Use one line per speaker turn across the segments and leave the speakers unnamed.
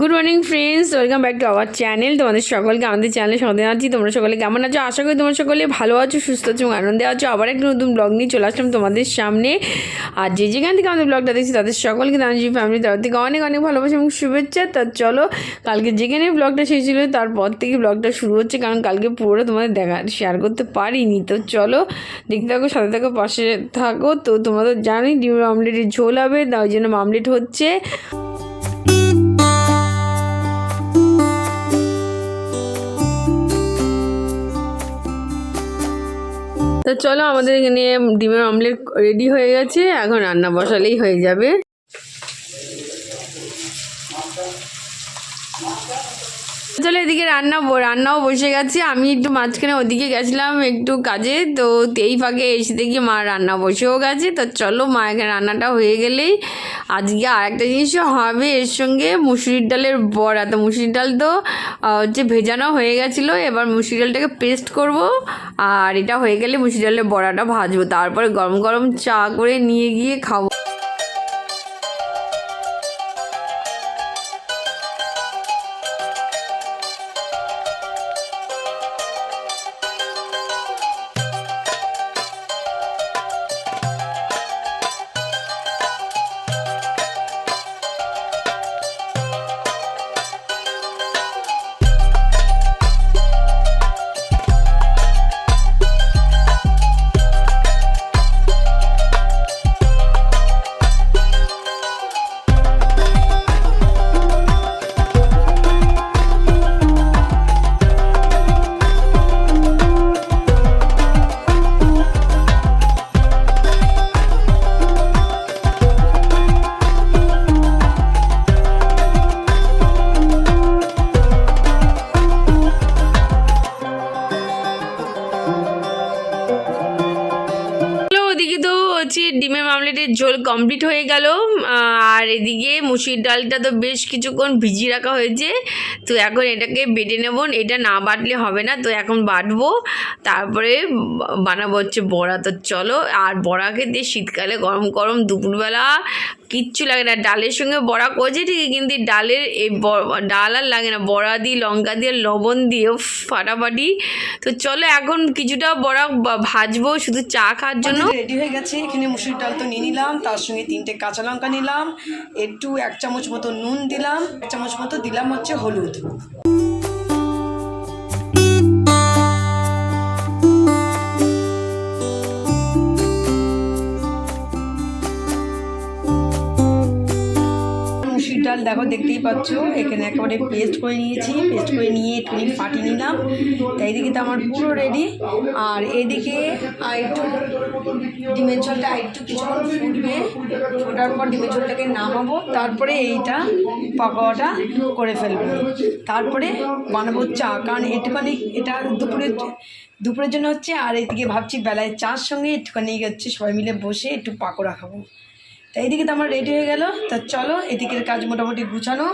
Good morning friends, welcome back to our channel. তোমাদের সকলকে আমাদের চ্যানেলে স্বাগত জানাচ্ছি। তোমরা সকলে কেমন আছো? আশা করি তোমরা সকলে ভালো আছো, সুস্থ আছো এবং আনন্দে আছো। আবার একটা নতুন ব্লগ নিয়ে চলে আসলাম তোমাদের সামনে। আর যে যেখান থেকে আমাদের ব্লগটা দেখছি তাদের সকলকে দানাজি ফ্যামিলি তরফ থেকে অনেক অনেক ভালোবাসা এবং শুভেচ্ছা। তা চলো, কালকে যেখানে ব্লগটা শেষ ছিল তারপর থেকে ব্লগটা শুরু হচ্ছে, কারণ কালকে পুরোটা তোমাদের শেয়ার করতে পারিনি। তো চলো দেখতে থাকো, সাথে থাকো, পাশে থাকো। তো তোমরা তো জানোই ডিমের অমলেটের ঝোল হবে, তাই জন্য অমলেট হচ্ছে। তো চলো, আমাদের এখানে ডিমের অমলেট রেডি হয়ে গেছে, এখন রান্না বসালেই হয়ে যাবে। চলো, এদিকে রান্নাও বসে গেছে। আমি একটু মাঝখানে ওদিকে গেছিলাম একটু কাজে, তো এই ফাঁকে এসে দেখি মা রান্না বসেও গেছে। তো চলো, মা এখানে রান্নাটা হয়ে গেলেই আজকে আর একটা জিনিসও হবে এর সঙ্গে, মুসুরির ডালের বড়া। তো মুসুরির ডাল তো হচ্ছে ভেজানো হয়ে গেছিলো, এবার মুসুরির ডালটাকে পেস্ট করব, আর এটা হয়ে গেলে মুসুরির ডালের বড়াটা ভাজবো, তারপরে গরম গরম চা করে নিয়ে গিয়ে খাবো। ডিমের অমলেটের ঝোল কমপ্লিট হয়ে গেল, আর এদিকে মুসুরির ডালটা তো বেশ কিছুক্ষণ ভিজিয়ে রাখা হয়েছে। তো এখন এটাকে বেটে নেব, এটা না বাটলে হবে না, তো এখন বাটবো, তারপরে বানাবো হচ্ছে বড়া। তো চলো, আর বড়া খেতে শীতকালে গরম গরম দুপুরবেলা কিচ্ছু লাগে না। ডালের সঙ্গে বড়া করছে ঠিকই, কিন্তু ডালের এই ডাল আর লাগে না, বড়া দিয়ে লঙ্কা দিয়ে লবণ দিয়ে ফাটাফাটি। তো চলো, এখন কিছুটা বড়া ভাজবো শুধু চা খাওয়ার জন্য।
রেডি হয়ে গেছে। এখানে মুসুরির ডাল তো নিয়ে নিলাম, তার সঙ্গে 3টে কাঁচা লঙ্কা নিলাম, একটু 1 চামচ মতো নুন দিলাম, 1 চামচ মতো দিলাম হচ্ছে হলুদ। ডাল দেখো, দেখতেই পাচ্ছ এখানে একেবারে পেস্ট করে নিয়েছি। পেস্ট করে নিয়ে একটুখানি ফাটিয়ে নিলাম। তাই এইদিকে তো আমার পুরো রেডি। আর এইদিকে একটু ডিমের ঝোলটা একটু কিছুক্ষণ ফুটবে, ফোটার পর ডিমের ঝোলটাকে নামাবো, তারপরে এইটা পাকোড়াটা করে ফেলবো, তারপরে বানাবো চা। কারণ একটুখানি এটা দুপুরের জন্য হচ্ছে। আর এইদিকে ভাবছি বেলায় চার সঙ্গে একটুখানি হচ্ছে সবাই মিলে বসে একটু পাকোড়া খাবো। তা এইদিকে তো আমার রেডি হয়ে গেল। তা চলো, এদিকের কাজ মোটামুটি গুছানো,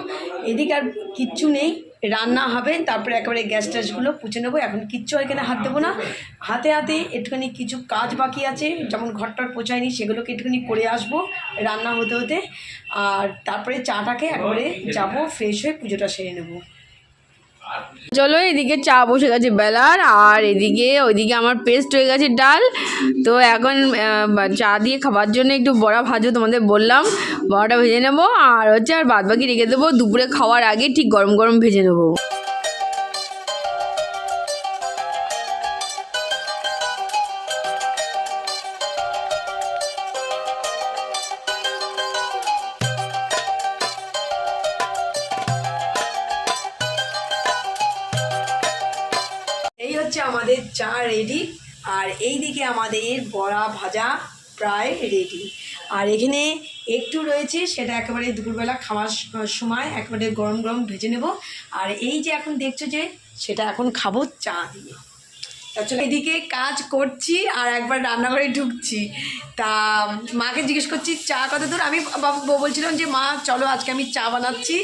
এদিকে আর কিচ্ছু নেই, রান্না হবে, তারপরে একেবারে গ্যাস ট্যাসগুলো পুছে নেবো। এখন কিচ্ছু এখানে হাত দেবো না, হাতে হাতে একটুখানি কিছু কাজ বাকি আছে, যেমন ঘরটার পোছায়নি, সেগুলোকে একটুখানি করে আসবো রান্না হতে হতে। আর তারপরে চাটাকে একবারে যাবো, ফ্রেশ হয়ে পুজোটা সেরে নেবো।
চলো, এদিকে চা বসে গেছে বেলার, আর ওইদিকে আমার পেস্ট হয়ে গেছে ডাল। তো এখন চা দিয়ে খাবার জন্য একটু বড়া ভাজবো, তোমাদের বললাম বড়াটা ভেজে নেবো, আর হচ্ছে আর বাদ বাকি রেখে দেবো, দুপুরে খাওয়ার আগে ঠিক গরম গরম ভেজে নেবো।
এই হচ্ছে আমাদের চা রেডি, আর এই দিকে আমাদের বড়া ভাজা প্রায় রেডি। আর এখানে একটু রয়েছে, সেটা একেবারে দুপুরবেলা খাওয়ার সময় একেবারে গরম গরম ভেজে নেব। আর এই যে এখন দেখছো যে সেটা এখন খাবো চা দিয়ে। তাছাড়া এদিকে কাজ করছি আর একবার রান্নাঘরে ঢুকছি। তা মাকে জিজ্ঞেস করছি চা কত দূর। আমি বলছিলাম যে মা চলো আজকে আমি চা বানাচ্ছি,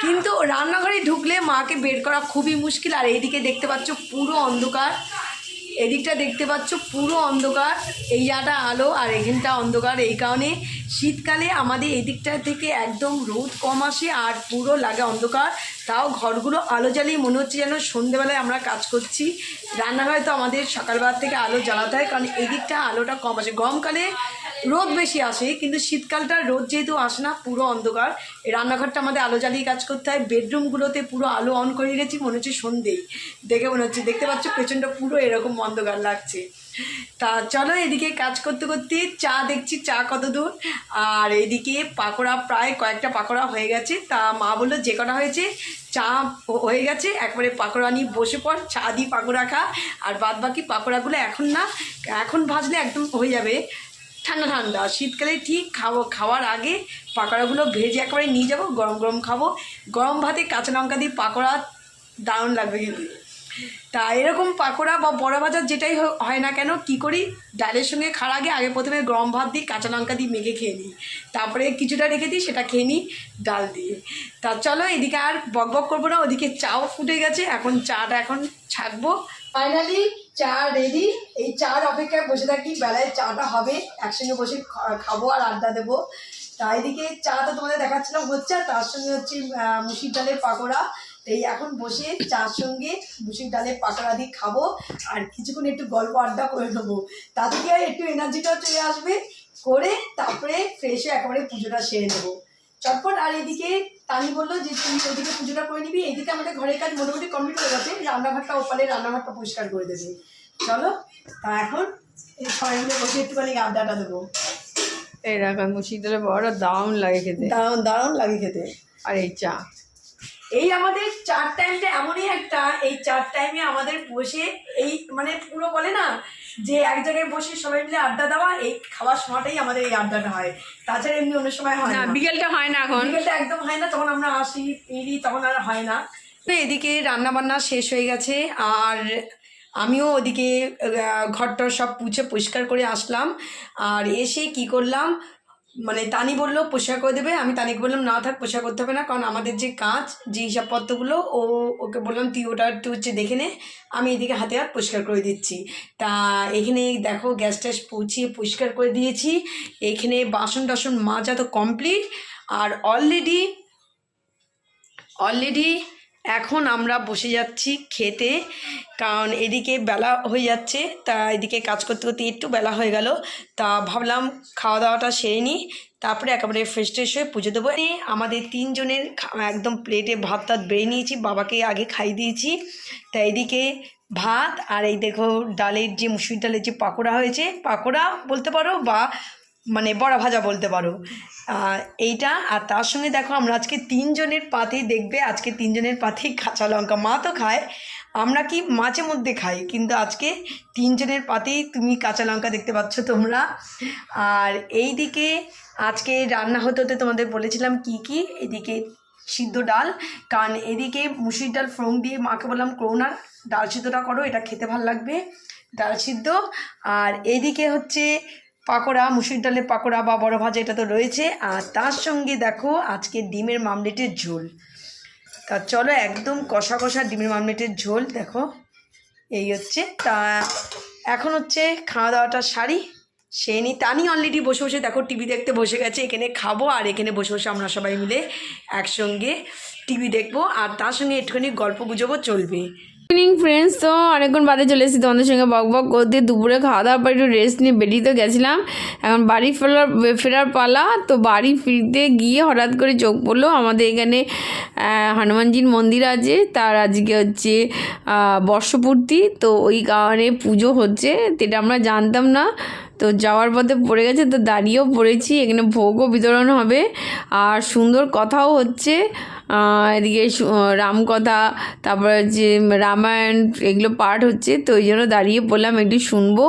কিন্তু রান্নাঘরে ঢুকলে মাকে বের করা খুবই মুশকিল। আর এইদিকে দেখতে পাচ্ছ পুরো অন্ধকার, এদিকটা দেখতে পাচ্ছ পুরো অন্ধকার, এই জায়গাটা আলো আর এখানটা অন্ধকার। এই কারণে শীতকালে আমাদের এদিকটা থেকে একদম রোদ কম আসে আর পুরো লাগে অন্ধকার। তাও ঘরগুলো আলো জ্বালিয়ে মনে হচ্ছে যেন সন্ধেবেলায় আমরা কাজ করছি। রান্নাঘরে তো আমাদের সকালবেলা থেকে আলো জ্বালাতে হয়, কারণ এদিকটা আলোটা কম আসে। গরমকালে রোদ বেশি আসে, কিন্তু শীতকালটা রোদ যেহেতু আসে না, পুরো অন্ধকার। এই রান্নাঘরটা আমাদের আলো জ্বালিয়ে কাজ করতে হয়। বেডরুমগুলোতে পুরো আলো অন করে গেছি, মনে হচ্ছে সন্ধেই। দেখে মনে হচ্ছে, দেখতে পাচ্ছ পেছনটা পুরো এরকম অন্ধকার লাগছে। তা চলো, এদিকে কাজ করতে করতে চা দেখছি চা কত দূর। আর এদিকে পাকোড়া প্রায় কয়েকটা পাকোড়া হয়ে গেছে। তা মা বললো যে কটা হয়েছে চা হয়ে গেছে, একবারে পাকোড়া নিয়ে বসে পড়, চা দিয়ে পাকোড়া খা। আর বাদ বাকি পাকোড়াগুলো এখন না, এখন ভাজলে একদম হয়ে যাবে ঠান্ডা ঠান্ডা। শীতকালে ঠিক খাওয়ার আগে পাকোড়াগুলো ভেজে একেবারে নিয়ে যাবো, গরম গরম খাবো। গরম ভাতে কাঁচা লঙ্কা দিয়ে পাকোড়া দারুণ লাগবে খেতে। তা এরকম পাকোড়া বা বড়া ভাজা যেটাই হয় না কেন, কী করি, ডালের সঙ্গে খাওয়ার আগে প্রথমে গরম ভাত দিই, কাঁচা লঙ্কা দিয়ে মেখে খেয়ে নিই। তারপরে কিছুটা রেখে দিই, সেটা খেয়ে নিই ডাল দিয়ে। তা চলো, এদিকে আর বক বক করবো না, ওদিকে চাও ফুটে গেছে, এখন চাটা এখন ছাকবো। ফাইনালি চা রেডি। এই চার অপেক্ষায় বসে থাকি, বেলায় চাটা হবে, একসঙ্গে বসে খাবো আর আড্ডা দেবো। তা এদিকে চা তো তোমাদের দেখাচ্ছিলাম হচ্ছে, আর তার সঙ্গে হচ্ছে মুসুর ডালের পাকোড়া। এই এখন বসে চার সঙ্গে মুসুর ডালের পাকোড়া দিয়ে খাবো আর কিছুক্ষণ একটু গল্প আড্ডা করে নেবো। তাতে কি হয়, একটু এনার্জিটাও চলে আসবে, করে তারপরে ফ্রেশে একেবারে পুজোটা সেরে নেবো চটপট। আর এদিকে তানি বললো যে তুই ওইদিকে পুজোটা করে নিবি, এইদিকে আমাদের ঘরের কাজ মোটামুটি কমপ্লিট হয়ে গেছে। রান্নাঘরটা ওপারে, রান্নাঘরটা পরিষ্কার করে দেবে। চলো, তা এখন এই সবাই মিলে বসে একটুখানি আড্ডাটা দেবো।
এই রকম মুসুর ডালের বড় দারুণ লাগে খেতে,
দারুণ দারুণ লাগে খেতে।
আর এই চা,
এই আমাদের চার টাইমটা এমনই একটা, এই চার টাইমে আমাদের বসে এই মানে পুরো বলে না যে এক জায়গায় বসে সবাই মিলে আড্ডা দেওয়া, এই খাওয়ার সময়টাই আমাদের এই আড্ডাটা হয়। তাছাড়া এমনি অন্য সময় হয় না,
বিকেলটা হয় না, এখন
বিকেলটা একদম হয় না, তখন আমরা আসি এড়ি, তখন আর হয় না। তো এদিকে রান্নাবান্না শেষ হয়ে গেছে, আর আমিও ওদিকে ঘরটা সব পুছে পরিষ্কার করে আসলাম। আর এসে কি করলাম, মানে তানি বললো পরিষ্কার করে দেবে, আমি তানিকে বললাম না থাক, পরিষ্কার করতে হবে না, কারণ আমাদের যে কাজ, যে হিসাবপত্রগুলো ওকে বললাম তুই ওটা একটু হচ্ছে দেখে নে, আমি এদিকে হাতে হাত পরিষ্কার করে দিচ্ছি। তা এখানে দেখো গ্যাস ট্যাস পৌঁছিয়ে পরিষ্কার করে দিয়েছি। এখানে বাসন টাসন মাজা তো কমপ্লিট। আর অলরেডি এখন আমরা বসে যাচ্ছি খেতে, কারণ এদিকে বেলা হয়ে যাচ্ছে। তা এদিকে কাজ করতে করতে একটু বেলা হয়ে গেল। তা ভাবলাম খাওয়া দাওয়াটা সেরে নিই, তারপরে একেবারে ফ্রেশ ট্রেশ হয়ে পুজো দেবো। আমাদের তিনজনের একদম প্লেটে ভাত টাত বেড়ে নিয়েছি, বাবাকে আগে খাইয়ে দিয়েছি। তা এদিকে ভাত, আর এই দেখো ডালের যে মুসুর ডালের যে পাকোড়া হয়েছে, পাকোড়া বলতে পারো বা মানে বড়া ভাজা বলতে পারো, এইটা। আর তার সঙ্গে দেখো আমরা আজকে তিনজনের পাতেই দেখবে, আজকে তিনজনের পাতেই কাঁচা লঙ্কা। মা তো খায়, আমরা কি মাঝে মধ্যে খাই, কিন্তু আজকে তিনজনের পাতেই তুমি কাঁচা লঙ্কা দেখতে পাচ্ছ তোমরা। আর এই দিকে আজকে রান্না হতে হতে তোমাদের বলেছিলাম কি কি, এদিকে সিদ্ধ ডাল, কারণ এদিকে মুসুর ডাল ফোড়ন দিয়ে মাকে বললাম করো না, ডাল সিদ্ধটা করো, এটা খেতে ভালো লাগবে, ডাল সিদ্ধ। আর এদিকে হচ্ছে পাকোড়া, মুসুর ডালের পাকোড়া বা বড় ভাজা, এটা তো রয়েছে। আর তার সঙ্গে দেখো আজকে ডিমের মামলেটের ঝোল। তা চলো, একদম কষা কষা ডিমের মামলেটের ঝোল দেখো, এই হচ্ছে। তা এখন হচ্ছে খাওয়া দাওয়াটা সারি, সে নি। তানি অলরেডি বসে বসে দেখো টিভি দেখতে বসে গেছে। এখানে খাবো আর এখানে বসে বসে আমরা সবাই মিলে একসঙ্গে টিভি দেখবো, আর তার সঙ্গে একটুখানি গল্প গুজবও চলবে।
ইভিনিং ফ্রেন্ডস, তো অনেকক্ষণ বাদে চলে এসেছি তোমাদের সঙ্গে বক বক করতে। দুপুরে খাওয়া দাওয়ার পর একটু রেস্ট নিয়ে বেরিয়ে তো গেছিলাম, এখন বাড়ি ফেরার পালা। তো বাড়ি ফিরতে গিয়ে হঠাৎ করে চোখ পড়লো আমাদের এখানে হনুমানজির মন্দির আছে, তার আজকে হচ্ছে বর্ষপূর্তি, তো ওই কারণে পুজো হচ্ছে, যেটা আমরা জানতাম না। তো যাওয়ার পথে পড়ে গেছে, তো দাঁড়িয়েও পড়েছি, এখানে ভোগও বিতরণ হবে আর সুন্দর কথাও হচ্ছে। এদিকে রামকথা, তারপরে যে রামায়ণ, এগুলো পাঠ হচ্ছে, তো ওই জন্য দাঁড়িয়ে পড়লাম একটু শুনবো।